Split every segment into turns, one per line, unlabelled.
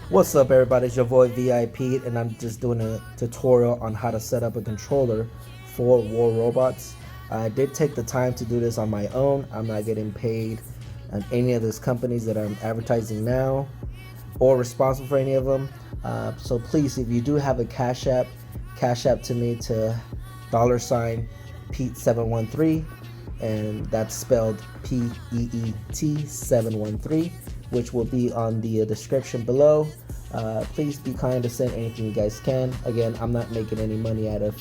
What's up everybody, it's your boy VIP and I'm just doing a tutorial on how to set up a controller for War Robots. I did take the time to do this on my own. I'm not getting paid on any of these companies that I'm advertising now or responsible for any of them. So please, if you do have a Cash App to me to $Pete713, and that's spelled PEET 713, which will be on the description below. Please be kind to send anything you guys can. Again, I'm not making any money out of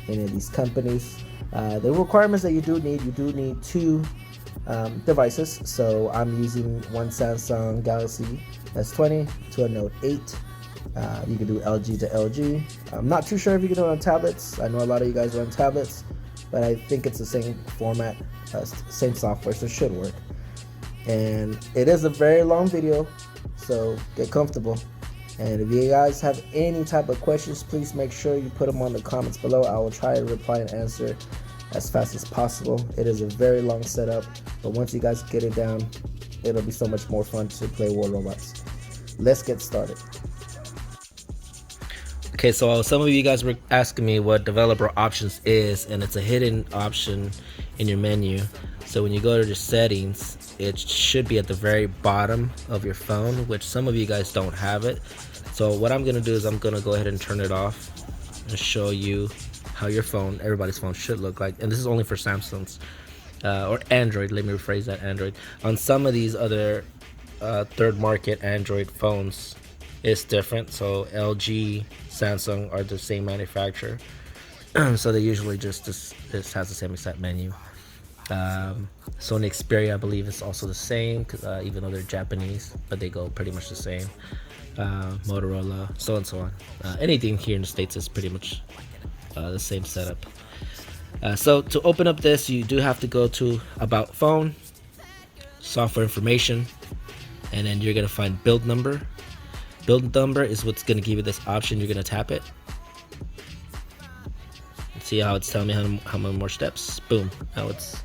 any of these companies. The requirements that you do need two devices. So I'm using one Samsung Galaxy S20 to a Note 8. You can do LG to LG. I'm not too sure if you can do it on tablets. I know a lot of you guys are on tablets, but I think it's the same format, same software, so it should work. And it is a very long video, so get comfortable. And if you guys have any type of questions, please make sure you put them on the comments below. I will try to reply and answer as fast as possible. It is a very long setup, but once you guys get it down, it'll be so much more fun to play War Robots. Let's get started.
Okay, so some of you guys were asking me what developer options is, and it's a hidden option in your menu. So when you go to the settings, it should be at the very bottom of your phone, which some of you guys don't have it. So what I'm gonna do is I'm gonna go ahead and turn it off and show you how your phone, everybody's phone, should look like. And this is only for Samsung's or Android. Let me rephrase that, Android. On some of these other third market Android phones, it's different. So LG, Samsung are the same manufacturer, so they usually just this has the same exact menu. Sony Xperia, I believe, is also the same, even though they're Japanese, but they go pretty much the same. Motorola, so and so on. Anything here in the States is pretty much the same setup. So to open up this, you do have to go to About Phone, Software Information, and then you're gonna find Build Number. Build number is what's going to give you this option. You're going to tap it. See how it's telling me how many more steps. Boom. Now it's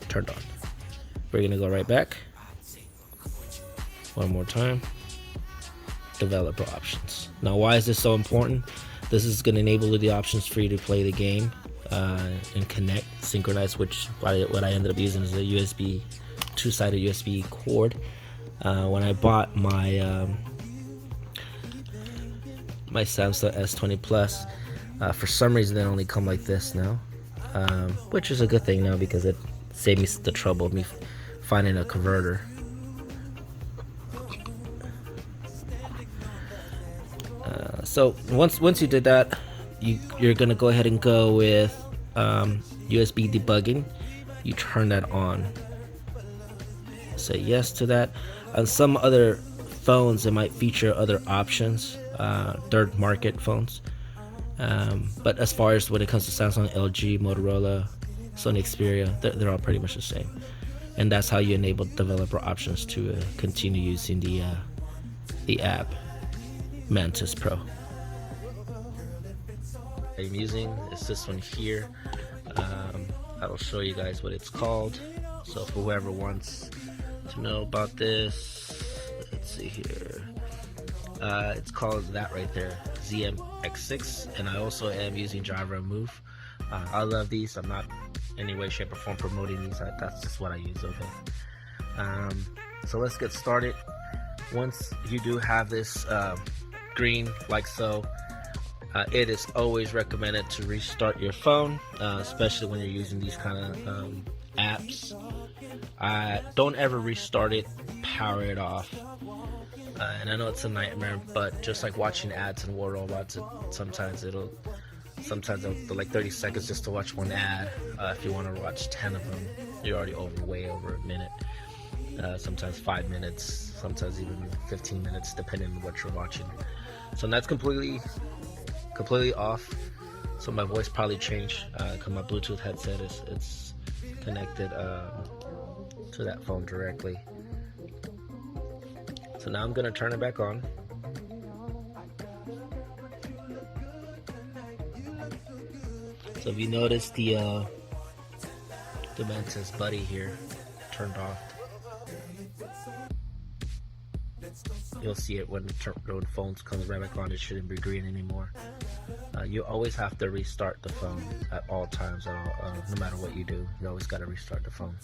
turned on. We're going to go right back. One more time. Developer options. Now, why is this so important? This is going to enable the options for you to play the game and connect, synchronize, which what I ended up using is a USB, two-sided USB cord. When I bought my my Samsung S20 Plus, for some reason they only come like this now, which is a good thing now because it saved me the trouble of me finding a converter. So once you did that, you're gonna go ahead and go with USB debugging. You turn that on. Say yes to that. On some other phones, it might feature other options, third market phones. But as far as when it comes to Samsung, LG, Motorola, Sony Xperia, they're all pretty much the same. And that's how you enable developer options to continue using the app, MANTIS Pro. I'm using is this one here. I will show you guys what it's called. So for whoever wants to know about this, let's see here. It's called that right there, ZMX6, and I also am using Jabra Move. I love these. I'm not in any way, shape, or form promoting these. That's just what I use. Okay. So let's get started. Once you do have this green, like so, it is always recommended to restart your phone, especially when you're using these kind of apps. Don't ever restart it, power it off. And I know it's a nightmare, but just like watching ads in War Robots, sometimes it'll like 30 seconds just to watch one ad. If you want to watch 10 of them, you're already way over a minute. Sometimes 5 minutes, sometimes even 15 minutes, depending on what you're watching. So that's completely off. So my voice probably changed because my Bluetooth headset it's connected to that phone directly. So now I'm gonna turn it back on. So if you notice the Mantis buddy here turned off. you'll see it when the phone comes right back on. It shouldn't be green anymore. You always have to restart the phone at all times, no matter what you do. You always got to restart the phone.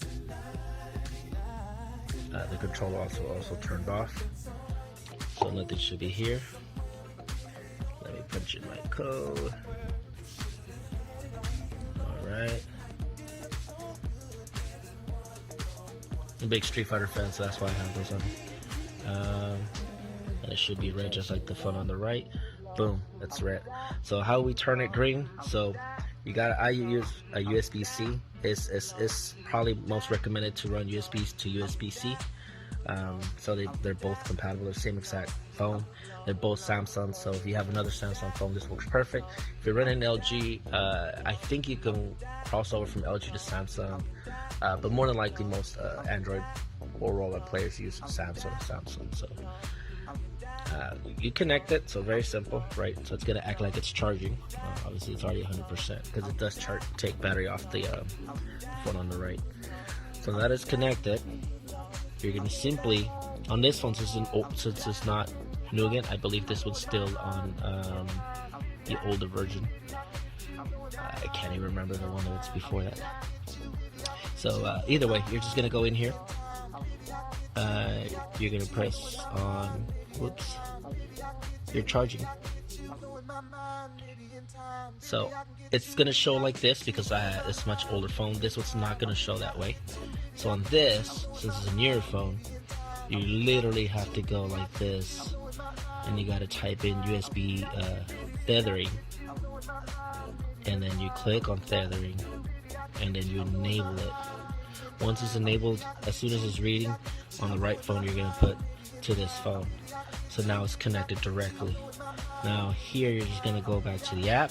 The controller also turned off, so nothing should be here. Let me punch in my code. All right. I'm a big Street Fighter fan, so that's why I have those on. And it should be red just like the phone on the right. Boom, that's red. So how we turn it green? So I use a USB-C. It's probably most recommended to run USB to USB-C. So they're both compatible. They're the same exact phone. They're both Samsung. So if you have another Samsung phone, this works perfect. If you're running LG, I think you can cross over from LG to Samsung. But more than likely, most Android Motorola players use Samsung. So you connect it, so very simple, right? So it's gonna act like it's charging. Obviously, it's already 100% because it does take battery off the phone on the right. So that is connected. You're gonna simply on this one, since it's not new again. I believe this one's still on the older version. I can't even remember the one that was before that. So either way, you're just gonna go in here. You're gonna press on. Whoops. You're charging. So it's gonna show like this because it's a much older phone. This one's not gonna show that way. So on this, since it's a newer phone, you literally have to go like this, and you gotta type in USB tethering, and then you click on tethering, and then you enable it. Once it's enabled, as soon as it's reading on the right phone, you're gonna put to this phone. So now it's connected directly. Now here you're just gonna go back to the app,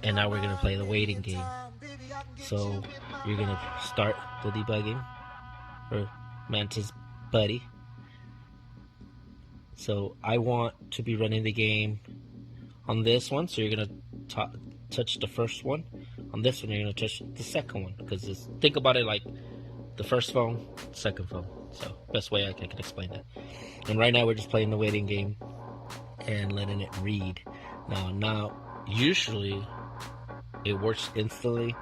and now we're gonna play the waiting game. So you're gonna start the debugging or Mantis Buddy. So I want to be running the game on this one, so you're gonna touch the first one. On this one, you're gonna touch the second one, because think about it like the first phone, second phone. So best way I can explain that. And right now we're just playing the waiting game and letting it read. Now usually it works instantly,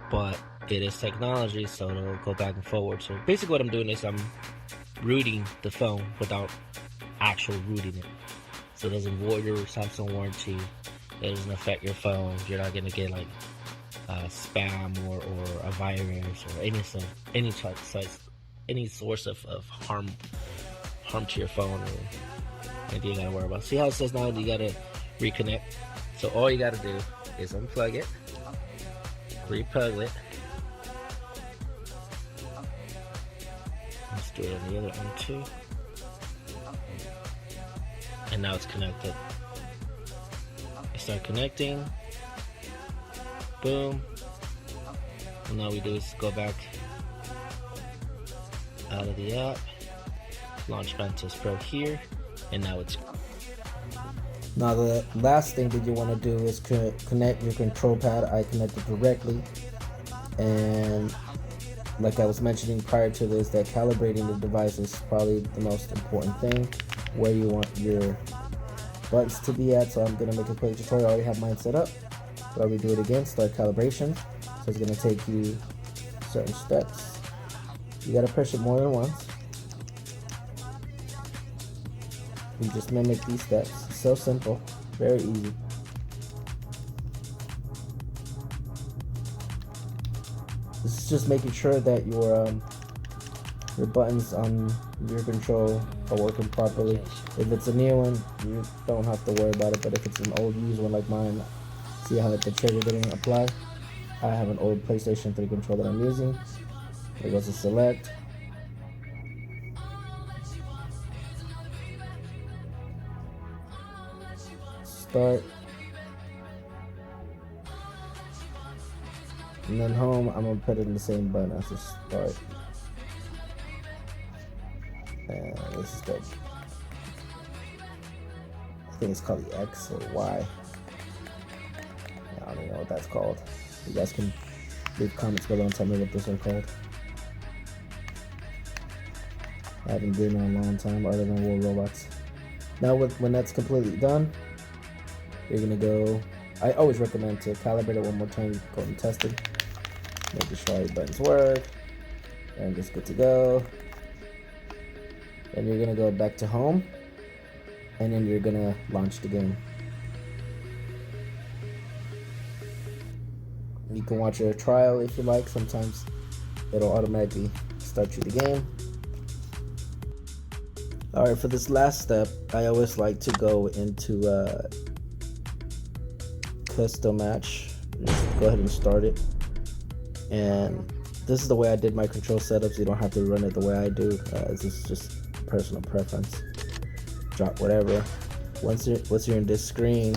but it is technology, so it'll go back and forward. So basically what I'm doing is I'm rooting the phone without actual rooting it. So it doesn't void your Samsung warranty. It doesn't affect your phone. You're not gonna get like spam or a virus or any source of harm to your phone or anything you gotta worry about. See how it says now you gotta reconnect? So all you gotta do is unplug it, replug it. Let's do it on the other end too. And now it's connected. I start connecting. Boom. And all we do is go back out of the app, launch Mantis Pro here, and now it's.
Now the last thing that you want to do is connect your control pad. I connected directly, and like I was mentioning prior to this, that calibrating the device is probably the most important thing, where you want your buttons to be at. So I'm going to make a quick tutorial. I already have mine set up, but we do it again. Start calibration. So it's going to take you certain steps. You got to push it more than once. You just mimic these steps. It's so simple, very easy. This is just making sure that your buttons on your control are working properly. If it's a new one, you don't have to worry about it, but if it's an old used one like mine, see how the trigger didn't apply? I have an old PlayStation 3 controller that I'm using. It goes to select. Start. And then home, I'm going to put it in the same button as the start. And this is the, I think it's called the X or Y. I don't even know what that's called. You guys can leave comments below and tell me what this one called. I haven't been in a long time other than War Robots. Now when that's completely done, you're gonna go, I always recommend to calibrate it one more time, go and test it, making sure all your buttons work, and it's good to go. Then you're gonna go back to home, and then you're gonna launch the game. You can watch a trial if you like. Sometimes it'll automatically start you the game. Alright, for this last step, I always like to go into custom match. Just go ahead and start it. And this is the way I did my control setups. You don't have to run it the way I do. This is just personal preference. Drop whatever. Once you're in this screen,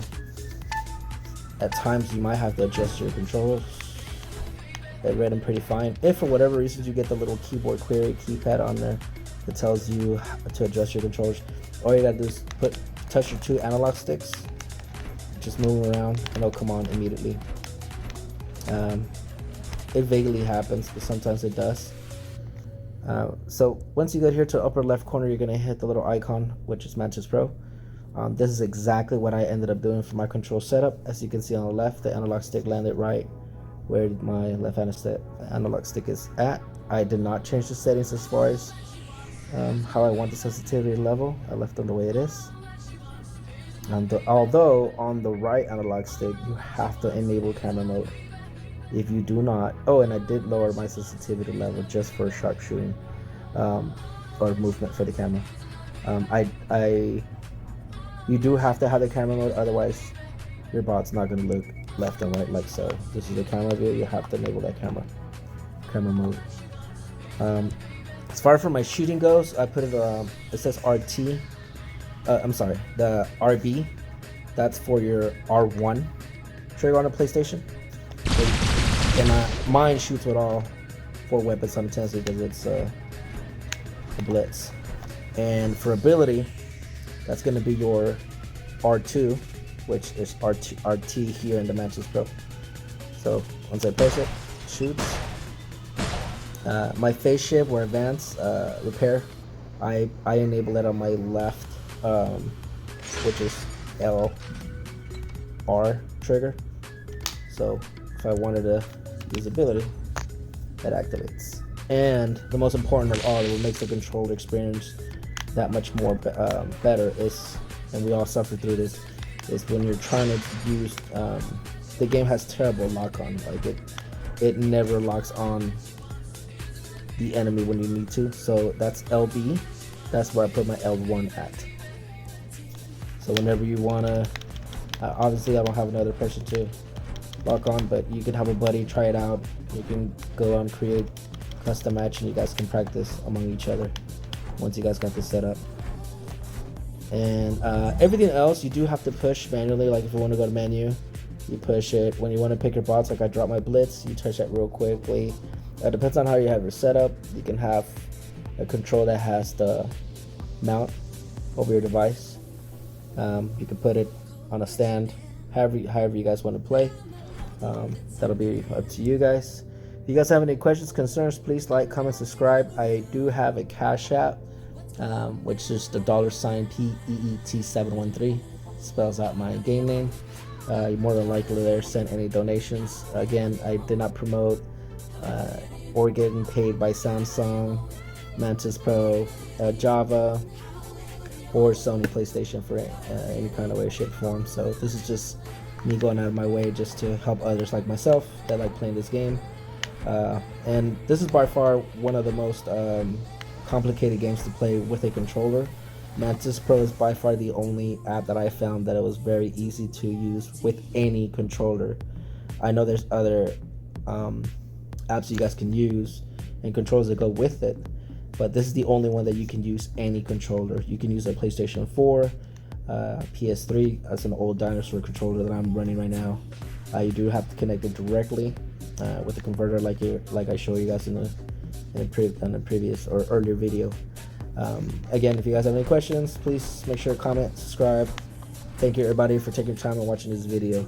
at times you might have to adjust your controllers. They read them pretty fine. If for whatever reasons you get the little keyboard query keypad on there that tells you to adjust your controllers, all you gotta do is touch your 2 analog sticks, just move them around, and it'll come on immediately. It vaguely happens, but sometimes it does. So once you get here to the upper left corner, you're gonna hit the little icon, which is MANTIS Pro. This is exactly what I ended up doing for my control setup. As you can see on the left, the analog stick landed right where my left analog stick is at. I did not change the settings as far as how I want the sensitivity level. I left them the way it is. Although on the right analog stick, you have to enable camera mode. If you do not, and I did lower my sensitivity level just for sharpshooting or movement for the camera. You do have to have the camera mode, otherwise your bot's not going to look left and right like so. This is the camera view. You have to enable that camera mode. As far as for my shooting goes, I put it. It says RT. I'm sorry, the RB. That's for your R1 trigger on a PlayStation. And mine shoots with all 4 weapons simultaneously because it's a blitz. And for ability, that's going to be your R2, which is RT here in the MANTIS Pro. So once I press it, it shoots. My phase shift or advanced repair, I enable it on my left, which is LR trigger. So if I wanted to use ability, that activates. And the most important of all, what makes the controller experience that much more better is, and we all suffer through this, is when you're trying to use, the game has terrible lock-on. Like it never locks on the enemy when you need to. So that's LB. That's where I put my L1 at. So whenever you wanna, obviously I don't have another person to lock on, but you can have a buddy try it out. You can go and create custom match, and you guys can practice among each other once you guys got this set up. And everything else you do have to push manually. Like if you want to go to menu, you push it. When you want to pick your bots, like I drop my blitz, you touch that real quickly. It depends on how you have your setup. You can have a control that has the mount over your device. You can put it on a stand, however you guys want to play. That'll be up to you guys. If you guys have any questions, concerns, please like, comment, subscribe. I do have a Cash App, which is the $ PEET713. Spells out my game name. You're more than likely there. Send any donations. Again, I did not promote or getting paid by Samsung, MANTIS Pro, Java, or Sony PlayStation for any kind of way, shape, form. So this is just me going out of my way just to help others like myself that like playing this game. And this is by far one of the most complicated games to play with a controller. MANTIS Pro is by far the only app that I found that it was very easy to use with any controller. I know there's other apps you guys can use and controllers that go with it, but this is the only one that you can use any controller. You can use a PlayStation 4, PS3. That's an old dinosaur controller that I'm running right now. You do have to connect it directly with the converter, like I showed you guys in the previous or earlier video. Again, if you guys have any questions, please make sure to comment, subscribe. Thank you everybody for taking time and watching this video.